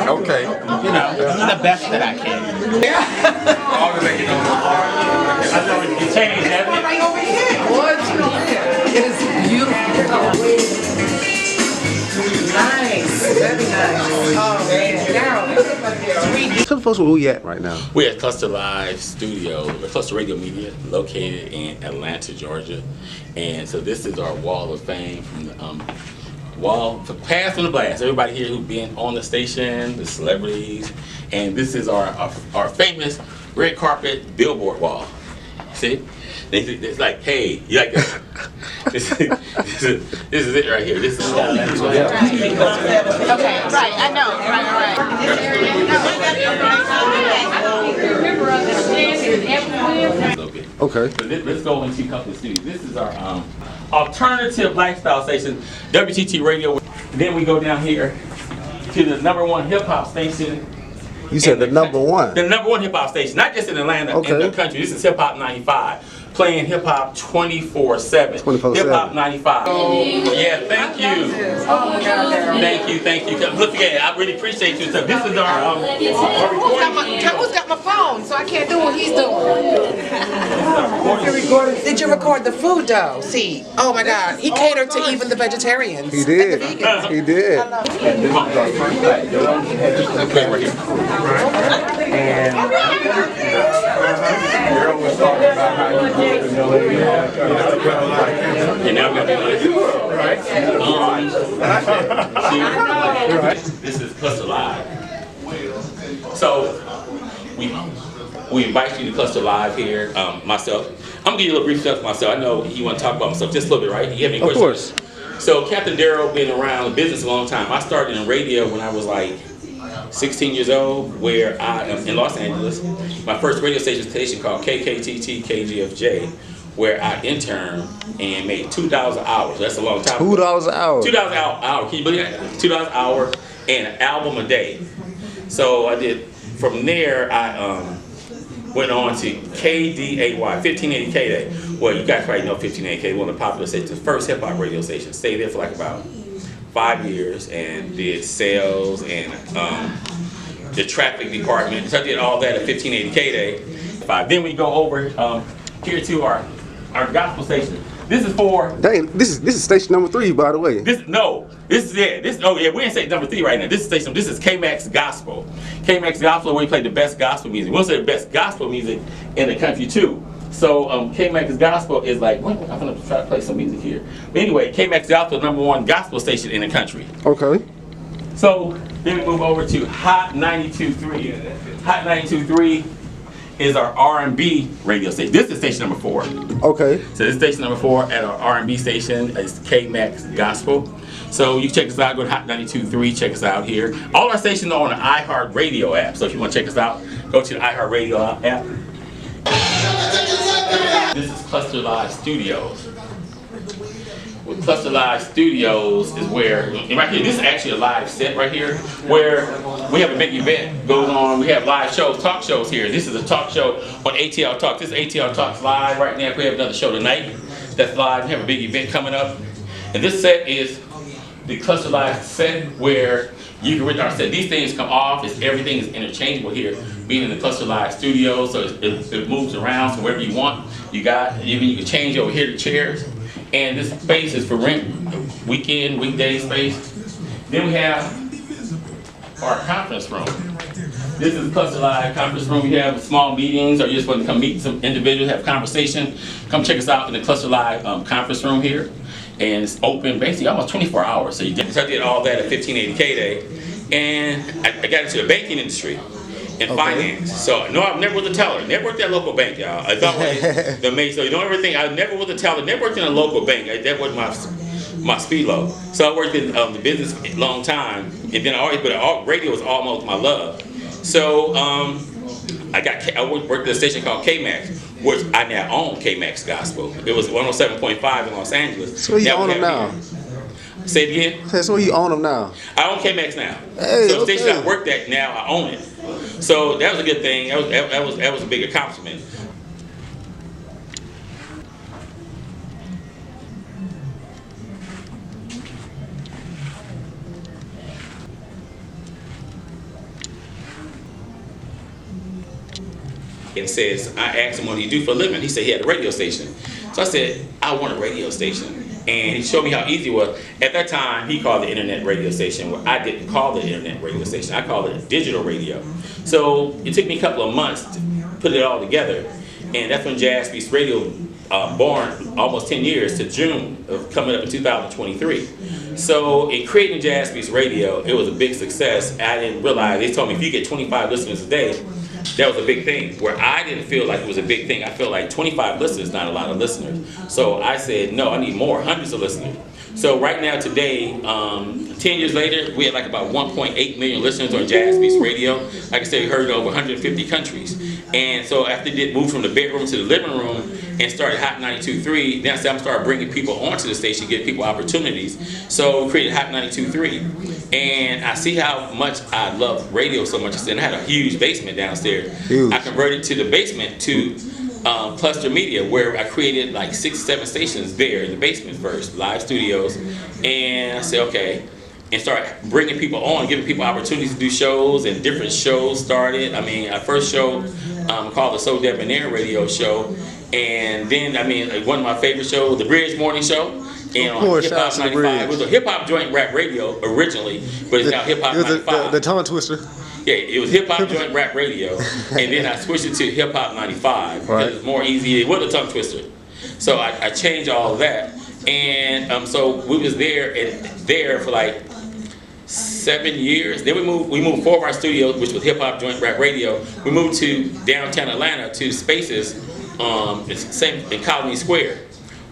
Okay. You know, the best that I can. I know it changed, hasn't it? It is beautiful. Nice. Very nice. Oh, man. Darrel. Tell the folks where we at right now. We're at Kluster Live Studio, Kluster Radio Media, located in Atlanta, Georgia. And so this is our wall of fame from the past from the blast. Everybody here who's been on the station, the celebrities, and this is our famous red carpet billboard wall. See? It's like, hey, you like this? This is it right here. This is Okay, right, I know, right. Okay. So let's go into a couple of studios. This is our alternative lifestyle station, WTT Radio. Then we go down here to the #1 hip hop station. You said the number one. The #1 hip hop station, not just in Atlanta, in the country. This is Hip Hop 95. Playing hip hop 24/7. 24/7. Hip Hop 95. Yeah, thank you. Oh my God, Darrel. Thank you. Look again, I really appreciate you. So this is our recording. Who's got my phone, so I can't do what he's doing. Did you record the food though? See, oh my God, he catered to even the vegetarians. He did. And the vegans. He did. Okay, right here. And Darrel was talking about how you And now we're gonna do this is Kluster Live. So we invite you to Kluster Live here. Myself, I'm gonna give you a little brief stuff myself. I know you want to talk about myself just a little bit, right? You have any questions? Of course. So Captain Darrel been around the business a long time. I started in radio when I was like 16 years old, where I am in Los Angeles. My first radio station called KKTT KGFJ, where I interned and made $2 an hour. So that's a long time. $2 an hour. $2 an hour. Can you believe that? $2 an hour and an album a day. So I did. From there, I went on to KDAY, 1580K Day. Well, you guys probably know 1580K, one of the popular stations, the first hip hop radio station. Stayed there for like about 5 years and did sales and the traffic department. So I did all that at 1580K Day. Then we go over here to our gospel station. This is for. Dang, this is station number 3, by the way. This we ain't say number 3 right now. This is station. This is KMAX Gospel. KMAX Gospel, where we play the best gospel music. We'll say the best gospel music in the country too. So KMAX Gospel is like, I'm gonna try to play some music here. But anyway, KMAX Gospel is #1 gospel station in the country. Okay. So then we move over to Hot 92.3. Hot 92.3 is our R&B radio station. This is station number 4. Okay. So this is station number 4 at our R&B station. It's KMAX Gospel. So you check us out. Go to Hot 92.3. Check us out here. All our stations are on the iHeartRadio app. So if you want to check us out, go to the iHeartRadio app. This is Kluster Live Studios. With Kluster Live Studios is where, and right here, this is actually a live set right here, where we have a big event going on. We have live shows, talk shows here. This is a talk show on ATL Talk. This is ATL Talks live right now. We have another show tonight that's live. We have a big event coming up. And this set is the Kluster Live set where you can rent our set. These things come off. Everything is interchangeable here, being in the Kluster Live Studio, so it moves around. So wherever you want, you got. Even you can change over here the chairs. And this space is for rent, weekend, weekday space. Then we have our conference room. This is Kluster Live conference room. We have small meetings, or you just want to come meet some individuals, have conversation. Come check us out in the Kluster Live conference room here. And it's open basically almost 24 hours. So I did all that at 1580K Day. And I got into the banking industry and finance. So no, I've never was a teller. Never worked at a local bank, y'all. I thought the main. So you don't ever think I never was a teller. Never worked in a local bank. That was my speed low. So I worked in the business a long time, and then radio was almost my love. So I worked at a station called KMAX, which I now own KMAX Gospel. It was 107.5 in Los Angeles. So you own them now? Say it again. So you own them now? I own KMX now. Hey, so the okay. station I worked at now, I own it. So that was a good thing. That was a big accomplishment. And says, I asked him what he do for a living. He said he had a radio station. So I said, I want a radio station. And he showed me how easy it was. At that time, he called the internet radio station. Well, I didn't call it internet radio station. I called it digital radio. So it took me a couple of months to put it all together. And that's when Jazz Beats Radio, born almost 10 years to June of coming up in 2023. So in creating Jazz Beats Radio, it was a big success. I didn't realize, they told me if you get 25 listeners a day, that was a big thing. Where I didn't feel like it was a big thing. I felt like 25 listeners is not a lot of listeners. So I said, no, I need more, hundreds of listeners. So right now, today, 10 years later, we had like about 1.8 million listeners on Jazz Beats Radio. Like I said, we heard in over 150 countries. And so after they moved from the bedroom to the living room and started Hot 92.3, now I'm starting bringing people onto the station, give people opportunities. So we created Hot 92.3. And I see how much I love radio so much. And I had a huge basement downstairs. Huge. I converted to the basement to Kluster Media, where I created like 6 or 7 stations there in the basement first, live studios. And I said, okay, and start bringing people on, giving people opportunities to do shows, and different shows started. I mean, our first show called the So Debonair Radio Show. And then, I mean, one of my favorite shows, the Bridge Morning Show. And on Hip Hop 95, it was a hip hop joint rap radio originally, but it's now Hip Hop 95. The tongue twister. Yeah, it was Hip Hop Joint Rap Radio, and then I switched it to Hip Hop 95 because it was more easy. It wasn't a tongue twister, so I changed all of that, and so we was there for like 7 years. Then we moved 4 of our studios, which was Hip Hop Joint Rap Radio. We moved to downtown Atlanta to spaces, in Colony Square.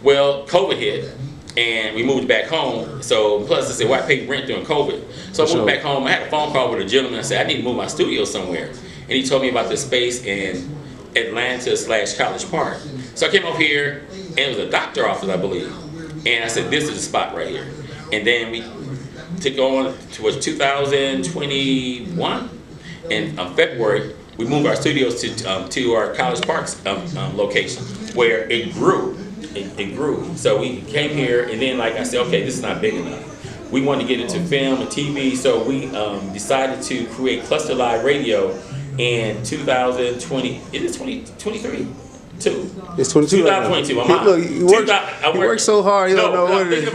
Well, COVID hit. And we moved back home. So plus I said, why pay rent during COVID? So I moved back home. I had a phone call with a gentleman. I said, I need to move my studio somewhere. And he told me about this space in Atlanta/College Park. So I came up here, and it was a doctor's office, I believe. And I said, this is the spot right here. And then we took on towards 2021. And February, we moved our studios to our College Park's location, where it grew. It grew. So we came here, and then like I said, okay, this is not big enough. We wanted to get into film and TV, so we decided to create Kluster Live Radio in 2020. Is it 2023? It's 22. 2022. Look, you work so hard. You don't know what it is. I'm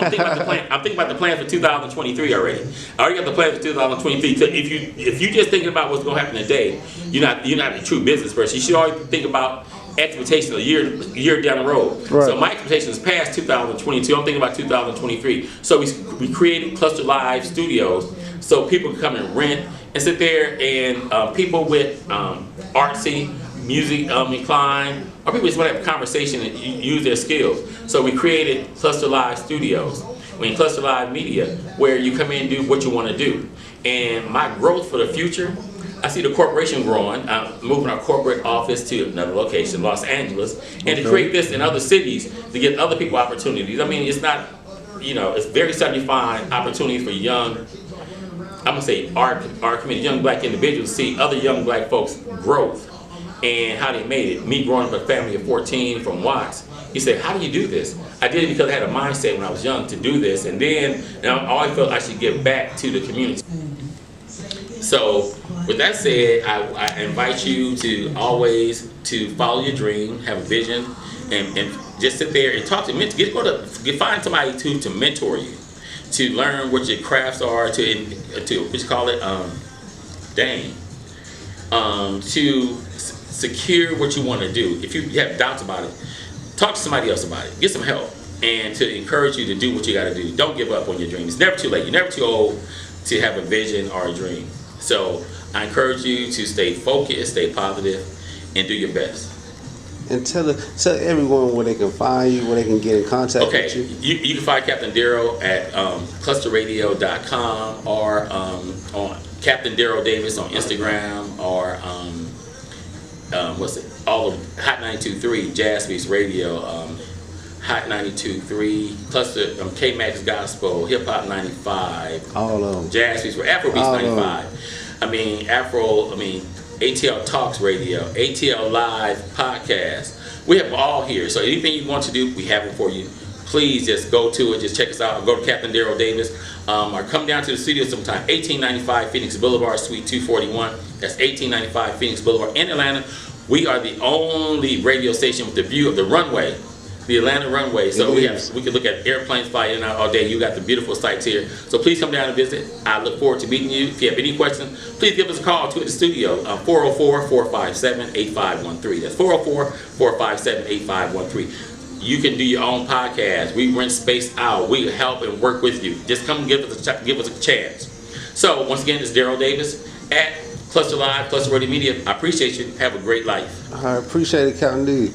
thinking about the plan. I'm thinking about the plan for 2023 already. I already got the plan for 2023. So if you just thinking about what's going to happen today, you're not a true business person. You should always think about expectations a year down the road. Right. So my expectations past 2022. I'm thinking about 2023. So we created Kluster Live Studios so people can come and rent and sit there, and people with artsy, music inclined, or people just want to have a conversation and use their skills. So we created Kluster Live Studios, Kluster Live Media, where you come in and do what you want to do. And my growth for the future, I see the corporation growing, moving our corporate office to another location, Los Angeles, and to create this in other cities to give other people opportunities. I mean, it's not, it's very sudden to find opportunities for young, I'm gonna say our community, young black individuals, see other young black folks' growth and how they made it. Me growing up in a family of 14 from Watts, he said, how do you do this? I did it because I had a mindset when I was young to do this, and then I always felt I should give back to the community. So with that said, I invite you to always to follow your dream, have a vision, and just sit there and talk to find somebody to mentor you, to learn what your crafts are, to what you call it, to secure what you want to do. If you have doubts about it, talk to somebody else about it. Get some help, and to encourage you to do what you got to do. Don't give up on your dream. It's never too late. You're never too old to have a vision or a dream. So I encourage you to stay focused, stay positive, and do your best. And tell everyone where they can find you, where they can get in contact with you. You can find Captain Darrel at clusterradio.com or on Captain Darrel Davis on Instagram, or all of Hot 92.3 Jazz Beats Radio, Hot 92.3, Cluster, K-Max Gospel, Hip Hop 95, All of them. Jazz Beats, Afro Beats All of 95. ATL Talks Radio, ATL Live Podcast. We have them all here. So anything you want to do, we have it for you. Please just go to it. Just check us out. Go to Captain Darrel Davis. Or come down to the studio sometime. 1895 Phoenix Boulevard, Suite 241. That's 1895 Phoenix Boulevard in Atlanta. We are the only radio station with the view of the runway, the Atlanta runway. So we can look at airplanes flying in and out all day. You got the beautiful sights here. So please come down and visit. I look forward to meeting you. If you have any questions, please give us a call to the studio. 404-457-8513. That's 404-457-8513. You can do your own podcast. We rent space out. We help and work with you. Just come and give us a chance. So once again, it's Darrel Davis at Cluster Live, Cluster Radio Media. I appreciate you. Have a great life. I appreciate it, Captain D.